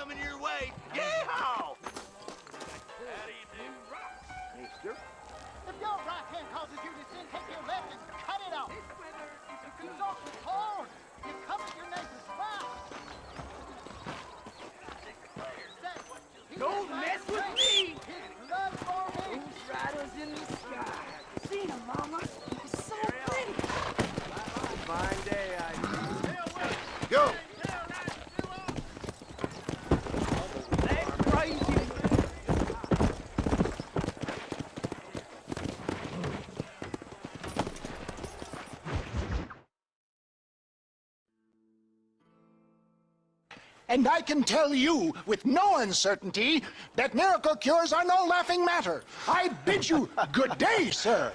coming your way. Yeehaw! Mister, if your right hand causes you to sin, take your left and cut it off. If you don't withhold, you covet your neighbor's spouse. Don't mess with me! His blood for me. Those riders in the sky. Seen them, Mama. It was so pretty. Fine day, Go! That's crazy. And I can tell you with no uncertainty that miracle cures are no laughing matter. I bid you good day, sir.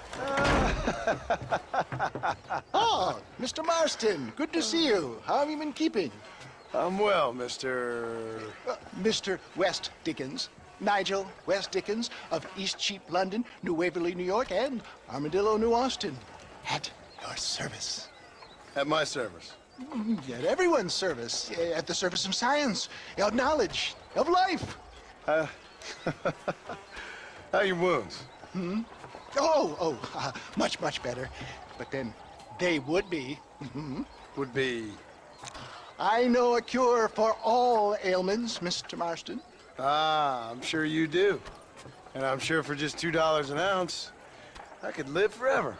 Oh, Mr. Marston, good to see you. How have you been keeping? I'm well, Mr. Mr. West Dickens. Nigel West Dickens of Eastcheap, London, New Waverly, New York, and Armadillo, New Austin. At your service. At my service. At everyone's service. At the service of science, of knowledge, of life. How are your wounds? Much, much better. But then they would be. Would be... I know a cure for all ailments, Mr. Marston. Ah, I'm sure you do. And I'm sure for just $2 an ounce, I could live forever.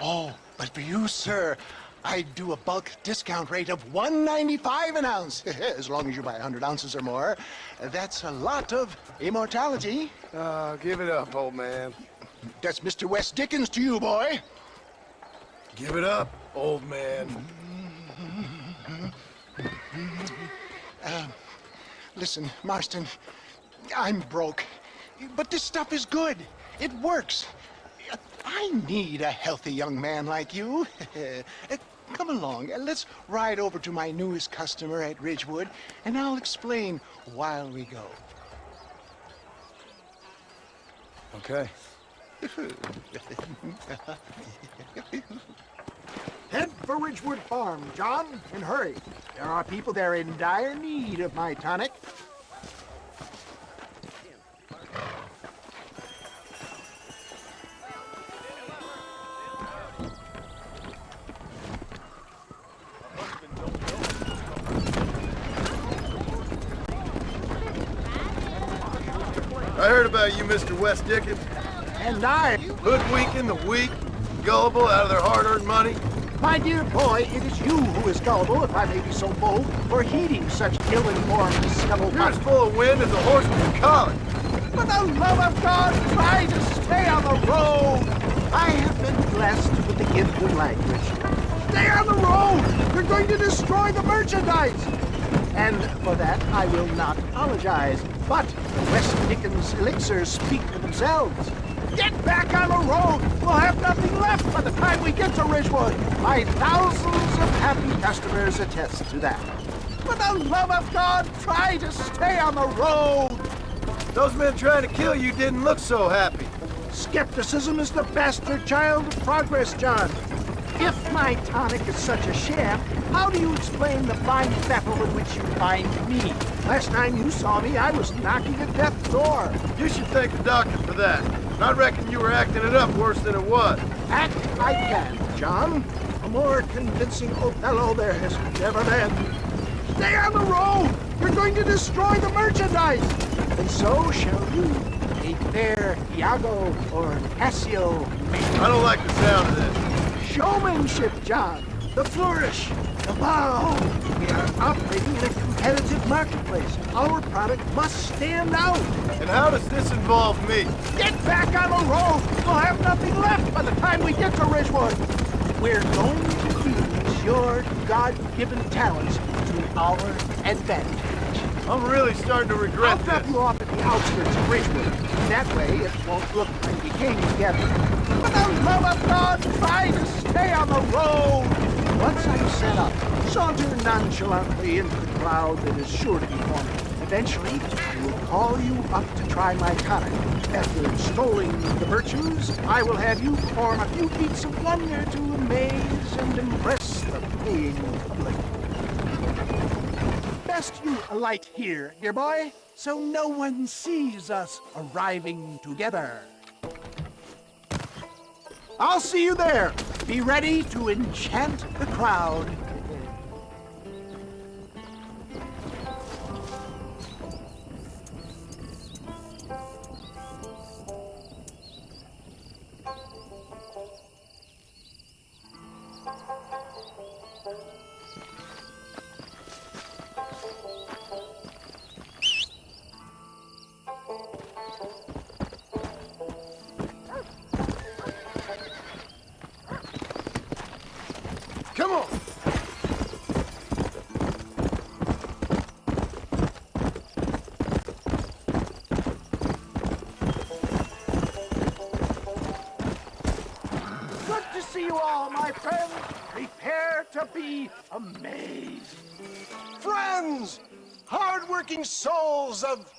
Oh, but for you, sir, I do a bulk discount rate of $1.95 an ounce, as long as you buy 100 ounces or more. That's a lot of immortality. Give it up, old man. That's Mr. West Dickens to you, boy. Give it up, old man. Listen, Marston, I'm broke, but this stuff is good. It works. I need a healthy young man like you. Come along, let's ride over to my newest customer at Ridgewood, and I'll explain while we go. Okay. Head for Ridgewood Farm, John, and hurry. There are people there in dire need of my tonic. I heard about you, Mr. West Dickens. And I, Hoodwinking the weak, gullible out of their hard-earned money. my dear boy, it is you who is gullible, if I may be so bold, for heeding such ill-informed stubble. You're as full of wind as a horseman in college. For the love of God, try to stay on the road. I have been blessed with the gift of language. Stay on the road. You're going to destroy the merchandise. And for that, I will not apologize. But the West Dickens elixirs speak for themselves. Get back on the road. We'll have nothing left by the time we get to Ridgewood. My thousands of happy customers attest to that. For the love of God, try to stay on the road. Those men trying to kill you didn't look so happy. Skepticism is the bastard child of progress, John. If my tonic is such a sham, how do you explain the fine battle in which you find me? Last time you saw me, I was knocking at death's door. You should thank the doctor for that. I reckon you were acting it up worse than it was. Act I can, John. A more convincing Othello there has never been. Stay on the road! You're going to destroy the merchandise! And so shall you. A fair Iago or Cassio may. I don't like the sound of this. Showmanship, John. The flourish. The bow. We are operating in a competitive marketplace. Our product must stand out. And how does this involve me? Get back on the road. We'll have nothing left by the time we get to Ridgewood. We're going to use your God-given talents to our advantage. I'm really starting to regret I'll drop this. you off at the outskirts of Ridgewood. That way, it won't look like we came together. For the love of God, try to stay on the road! Once I'm set up, saunter nonchalantly into the crowd that is sure to be forming. Eventually, I will call you up to try my tonic. After extolling the virtues, I will have you perform a few feats of wonder to amaze and impress the paying public. suggest you alight here, dear boy, so no one sees us arriving together. I'll see you there. Be ready to enchant the crowd. Come on! Good to see you all, my friends. Prepare to be amazed. Friends, hard-working souls of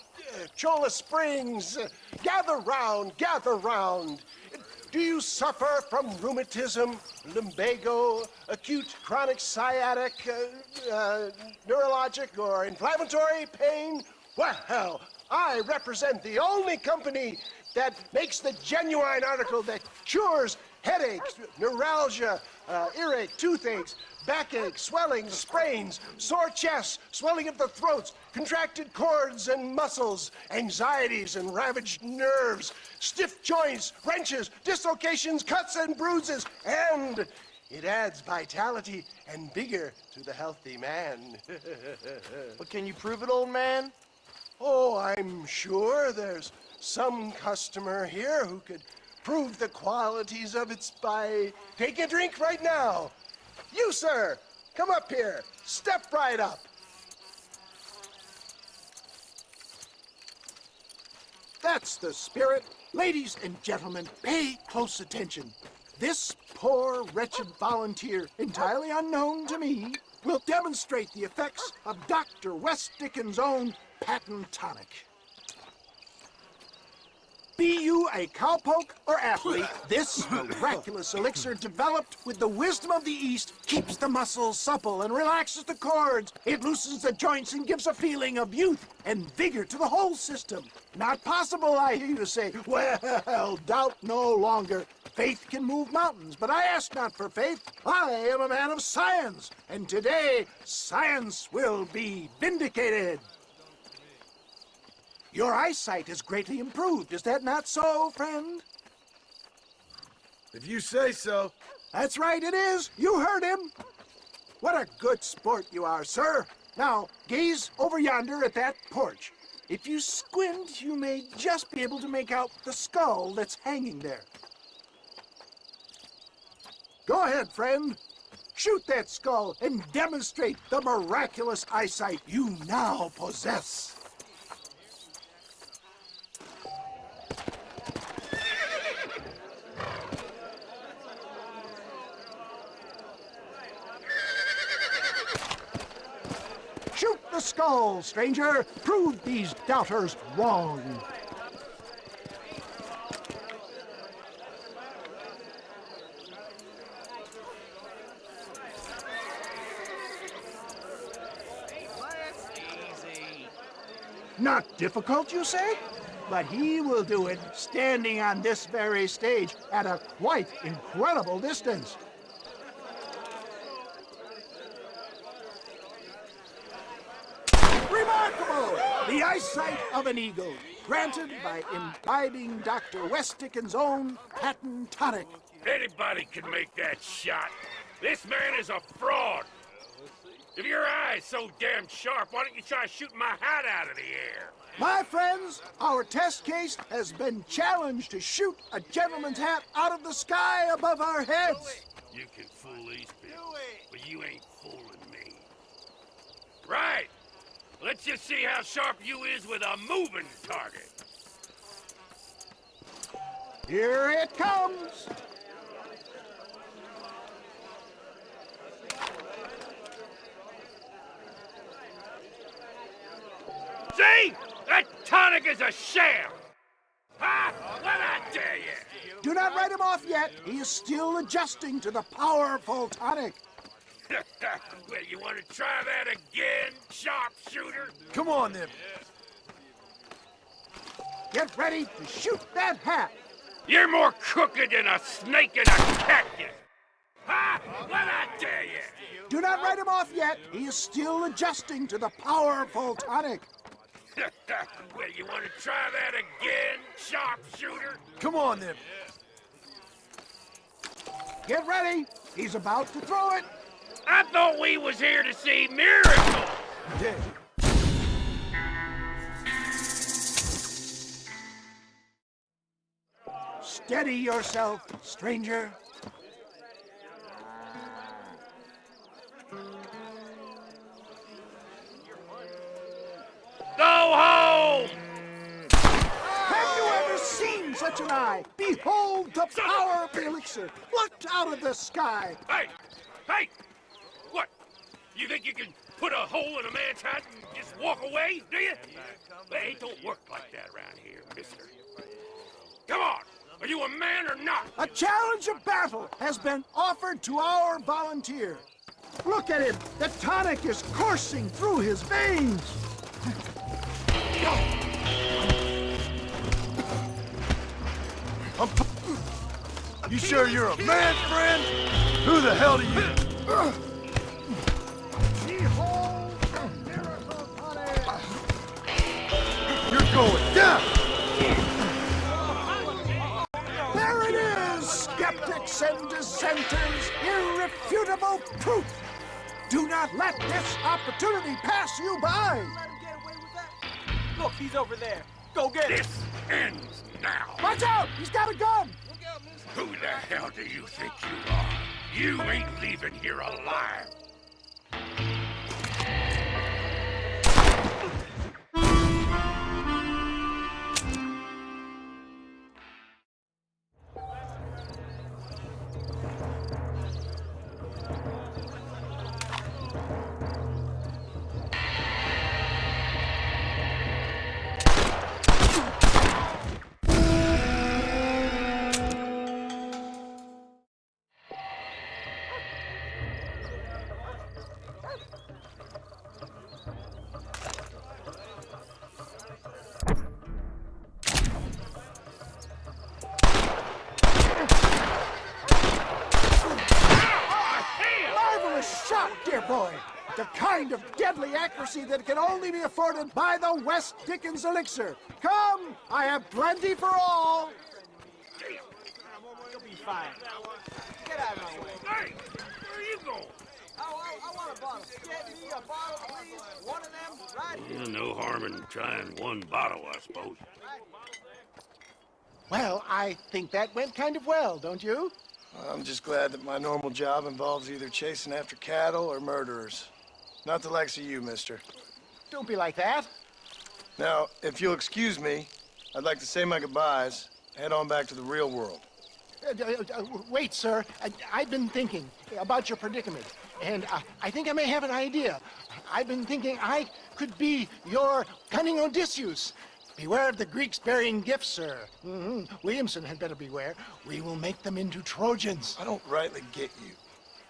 Chola Springs, gather round, gather round. Do you suffer from rheumatism, lumbago, acute chronic sciatic, neurologic, or inflammatory pain? Well, I represent the only company that makes the genuine article that cures headaches, neuralgia, earache, toothaches, backache, swelling, sprains, sore chests, swelling of the throats, contracted cords and muscles, anxieties and ravaged nerves, stiff joints, wrenches, dislocations, cuts and bruises, and it adds vitality and vigor to the healthy man. But can you prove it, old man? Oh, I'm sure there's some customer here who could prove the qualities of it by taking a drink right now. You, sir, come up here. Step right up. That's the spirit. Ladies and gentlemen, pay close attention. This poor, wretched volunteer, entirely unknown to me, will demonstrate the effects of Dr. West Dickens' own patent tonic. Be you a cowpoke or athlete, this miraculous elixir developed with the wisdom of the East keeps the muscles supple and relaxes the cords. It loosens the joints and gives a feeling of youth and vigor to the whole system. Not possible, I hear you say. Well, doubt no longer. Faith can move mountains, but I ask not for faith. I am a man of science, and today science will be vindicated. Your eyesight has greatly improved. Is that not so, friend? If you say so. That's right, it is. You heard him. What a good sport you are, sir. Now, gaze over yonder at that porch. If you squint, you may just be able to make out the skull that's hanging there. Go ahead, friend. Shoot that skull and demonstrate the miraculous eyesight you now possess. Shoot the skull, stranger. Prove these doubters wrong. Not difficult, you say? But he will do it standing on this very stage at a quite incredible distance. Remarkable! The eyesight of an eagle, granted by imbibing Dr. West Dickens' own patent tonic. Anybody can make that shot. This man is a fraud. If your eye's so damn sharp, why don't you try shooting my hat out of the air? My friends, our test case has been challenged to shoot a gentleman's hat out of the sky above our heads. You can fool these people, but you ain't fooling me. Right. Let's just see how sharp you is with a moving target. Here it comes. See? That tonic is a sham! Ha! What I tell you? Do not write him off yet. He is still adjusting to the powerful tonic. Well, you want to try that again, sharpshooter? Come on, then. Get ready to shoot that hat. You're more crooked than a snake in a cactus. Ha! What'd I tell you? Do not write him off yet. He is still adjusting to the powerful tonic. Well, you want to try that again, sharpshooter? Come on, then. Get ready. He's about to throw it. I thought we was here to see miracles. Yeah. Steady yourself, stranger. Go home! Have you ever seen such an eye? Behold the power of the elixir, plucked out of the sky. Hey! Hey! What? You think you can put a hole in a man's hat and just walk away, do you? Hey, it don't work like that around here, mister. Come on! Are you a man or not? A challenge of battle has been offered to our volunteer. Look at him. The tonic is coursing through his veins. You sure you're a man, friend? Who the hell do you? Behold the miracle tonic. You're going down. There it is, skeptics and dissenters, irrefutable proof. Do not let this opportunity pass you by. Look, he's over there. Go get him. This ends now. Watch out! He's got a gun! Who the hell do you think you are? You ain't leaving here alive. Marvelous shot, dear boy. The kind of deadly accuracy that can only be afforded by the West Dickens elixir. Come, I have plenty for all. You'll be fine. Get out of my way. Hey, where are you going? I want a bottle. Get me a bottle, please. One of them right here. No harm in trying one bottle, I suppose. Well, I think that went kind of well, don't you? I'm just glad that my normal job involves either chasing after cattle or murderers. Not the likes of you, mister. Don't be like that. Now, if you'll excuse me, I'd like to say my goodbyes, head on back to the real world. Wait, sir. I've been thinking about your predicament, and I think I may have an idea. I've been thinking I could be your cunning Odysseus. Beware of the Greeks bearing gifts, sir. Williamson had better beware. We will make them into Trojans. I don't rightly get you.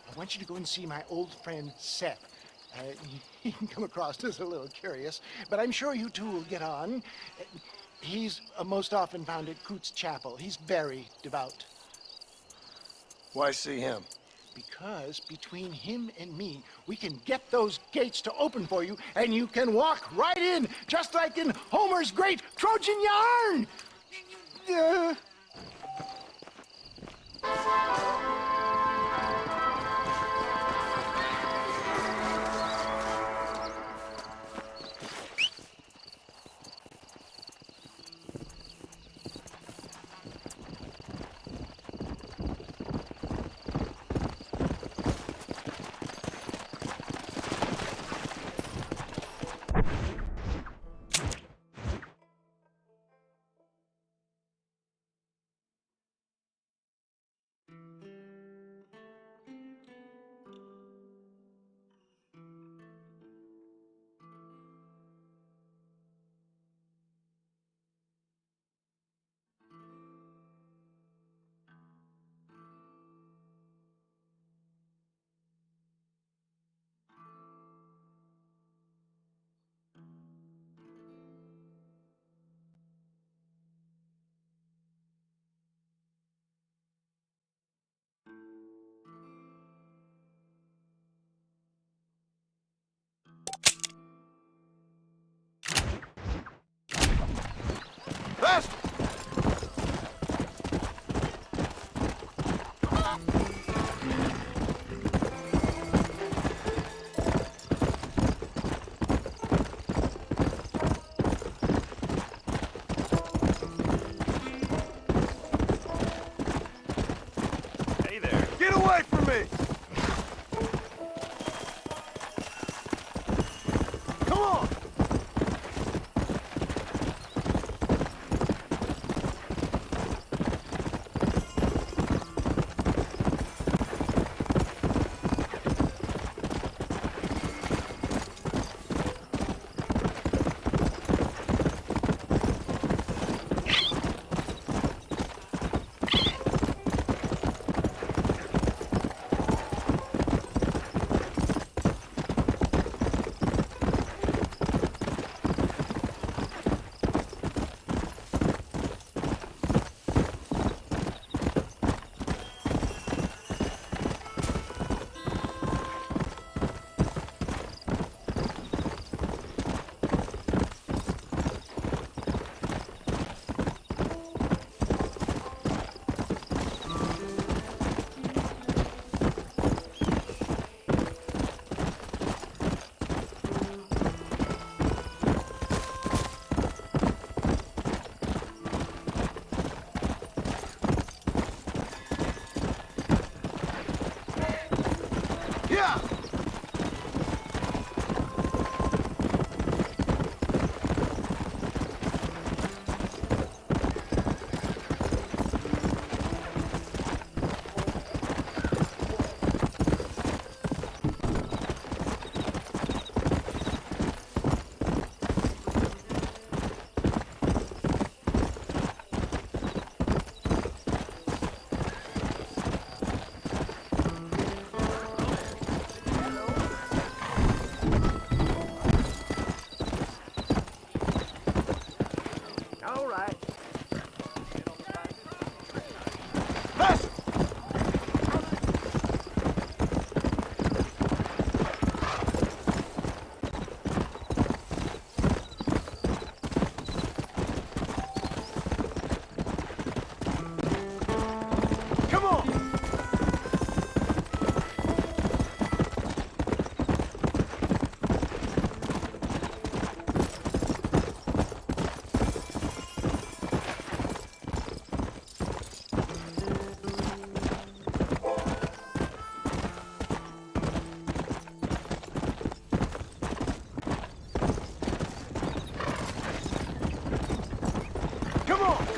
I want you to go and see my old friend Seth. He can come across as a little curious, but I'm sure you two will get on. He's most often found at Coots Chapel. He's very devout. Why see him? Because between him and me, we can get those gates to open for you, and you can walk right in, just like in Homer's great Trojan yarn!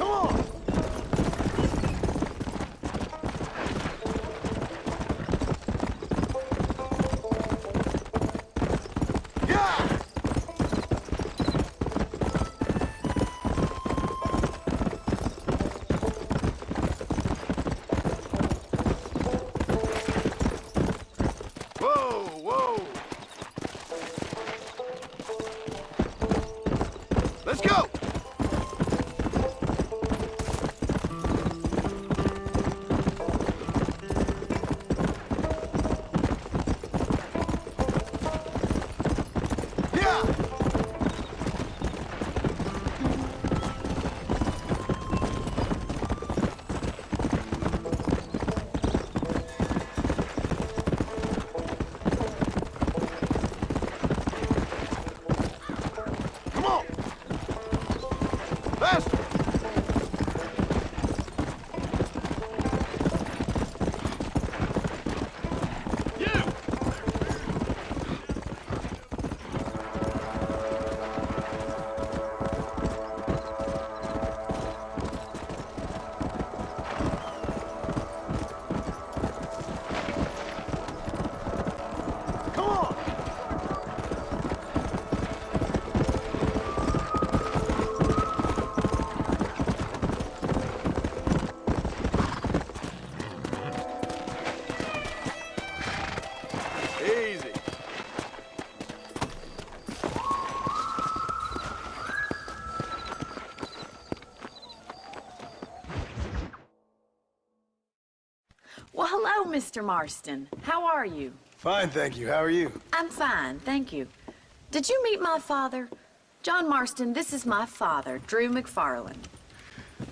Come on! Yeah! Whoa, whoa! Let's go! Yeah! Come on! Faster! You! Come on! Easy. Well, hello, Mr. Marston. How are you? Fine, thank you. How are you? I'm fine, thank you. Did you meet my father? John Marston, this is my father, Drew McFarland.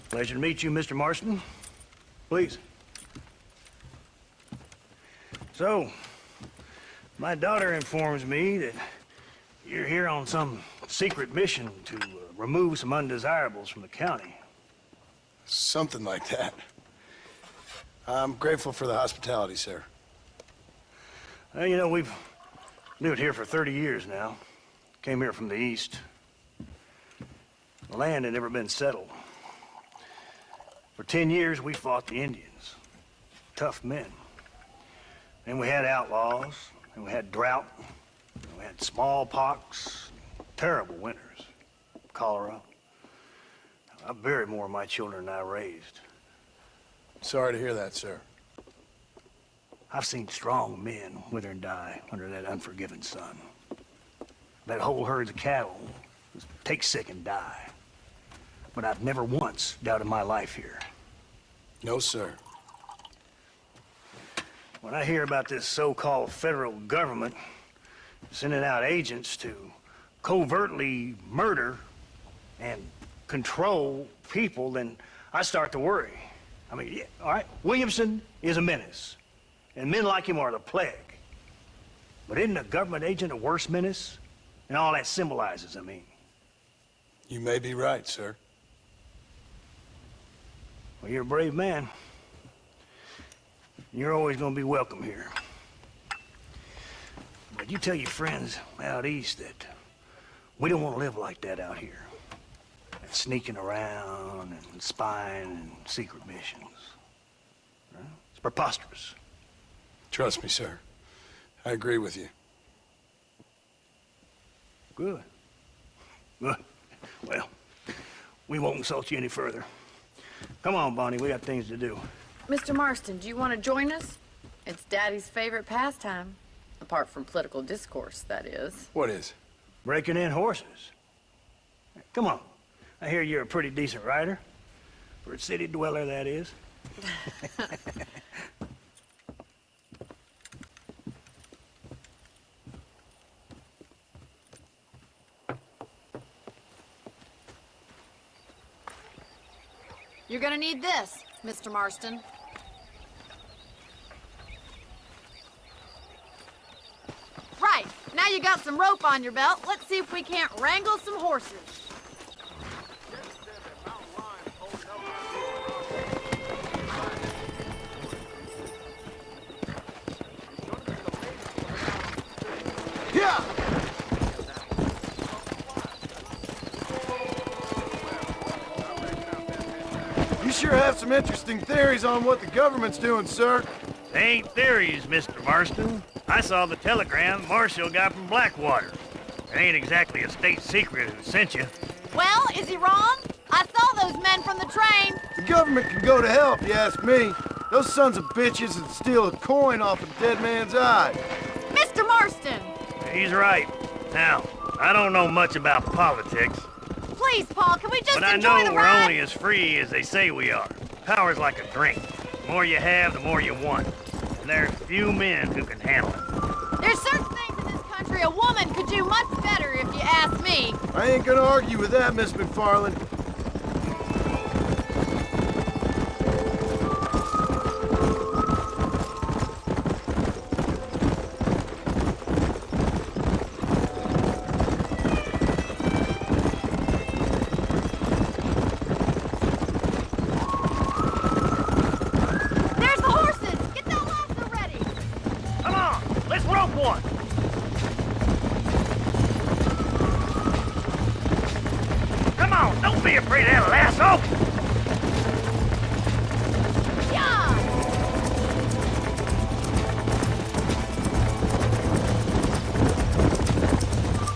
Pleasure to meet you, Mr. Marston. Please. So, my daughter informs me that you're here on some secret mission to remove some undesirables from the county. Something like that. I'm grateful for the hospitality, sir. Well, you know, we've lived here for 30 years now. Came here from the east. The land had never been settled. For 10 years, we fought the Indians. Tough men. Then we had outlaws, and we had drought, and we had smallpox, terrible winters, cholera. I buried more of my children than I raised. Sorry to hear that, sir. I've seen strong men wither and die under that unforgiving sun. That whole herds of cattle just take sick and die. But I've never once doubted my life here. No, sir. When I hear about this so-called federal government sending out agents to covertly murder and control people, then I start to worry. I mean, yeah, all right, Williamson is a menace, and men like him are the plague. But isn't a government agent a worse menace? And all that symbolizes, I mean. You may be right, sir. Well, you're a brave man. You're always gonna be welcome here. But you tell your friends out east that we don't want to live like that out here. That sneaking around and spying and secret missions. Right? It's preposterous. Trust me, sir. I agree with you. Good. Good. Well, we won't insult you any further. Come on, Bonnie, we got things to do. Mr. Marston, do you want to join us? It's Daddy's favorite pastime. Apart from political discourse, that is. What is? Breaking in horses. Come on. I hear you're a pretty decent rider. For a city dweller, that is. You're gonna need this, Mr. Marston. Right, now you got some rope on your belt. Let's see if we can't wrangle some horses. Yeah! some interesting theories on what the government's doing, sir. They ain't theories, Mr. Marston. I saw the telegram Marshall got from Blackwater. It ain't exactly a state secret who sent you. Well, is he wrong? I saw those men from the train. The government can go to hell if you ask me. Those sons of bitches would steal a coin off a dead man's eye. Mr. Marston! He's right. Now, I don't know much about politics, Please, Paul, can we just but I enjoy know the we're ride? only as free as they say we are. Power's like a drink. The more you have, the more you want. And there are few men who can handle it. There's certain things in this country a woman could do much better if you ask me. I ain't gonna argue with that, Miss McFarland. There's the horses! Get that lasso ready! Come on, let's rope one. Come on, don't be afraid of that lasso. Yeah!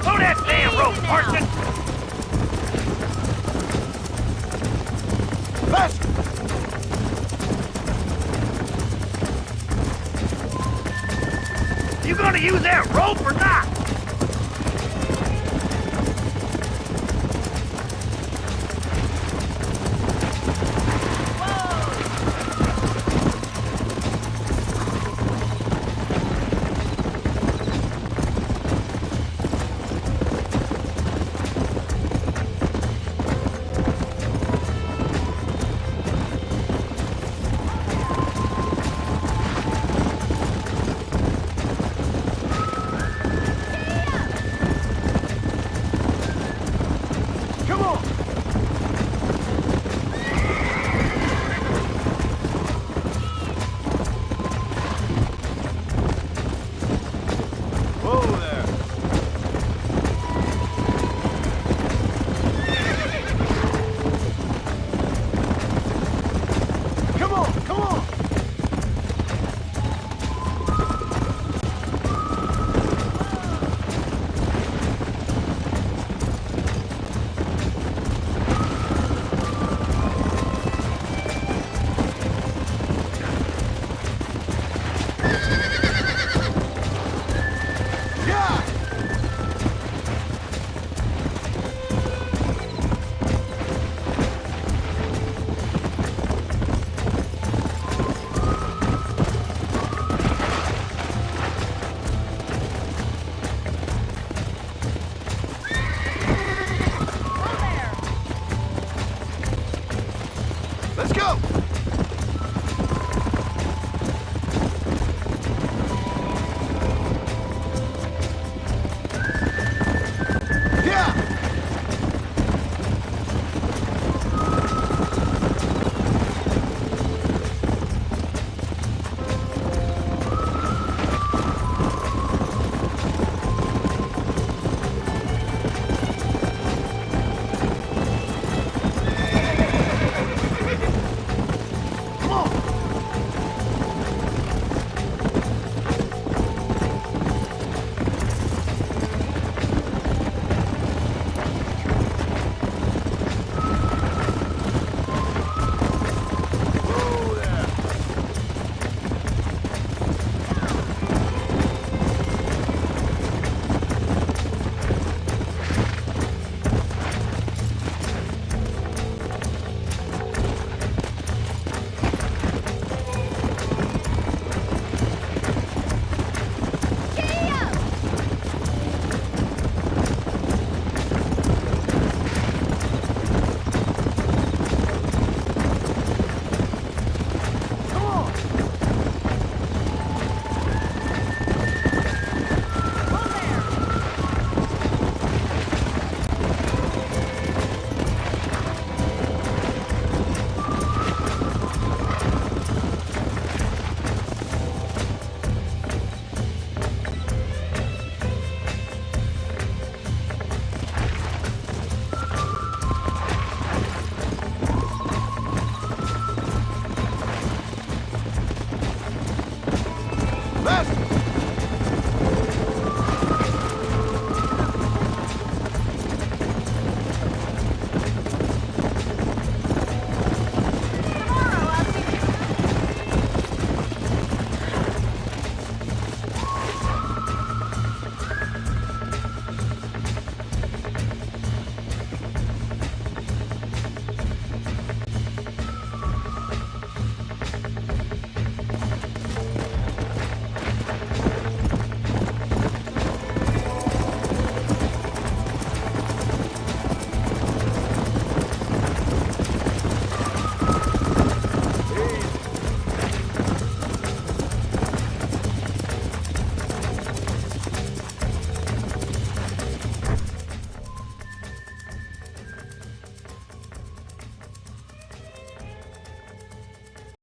Throw that damn rope, Easy now. Marston. Faster! You gonna use that rope or not?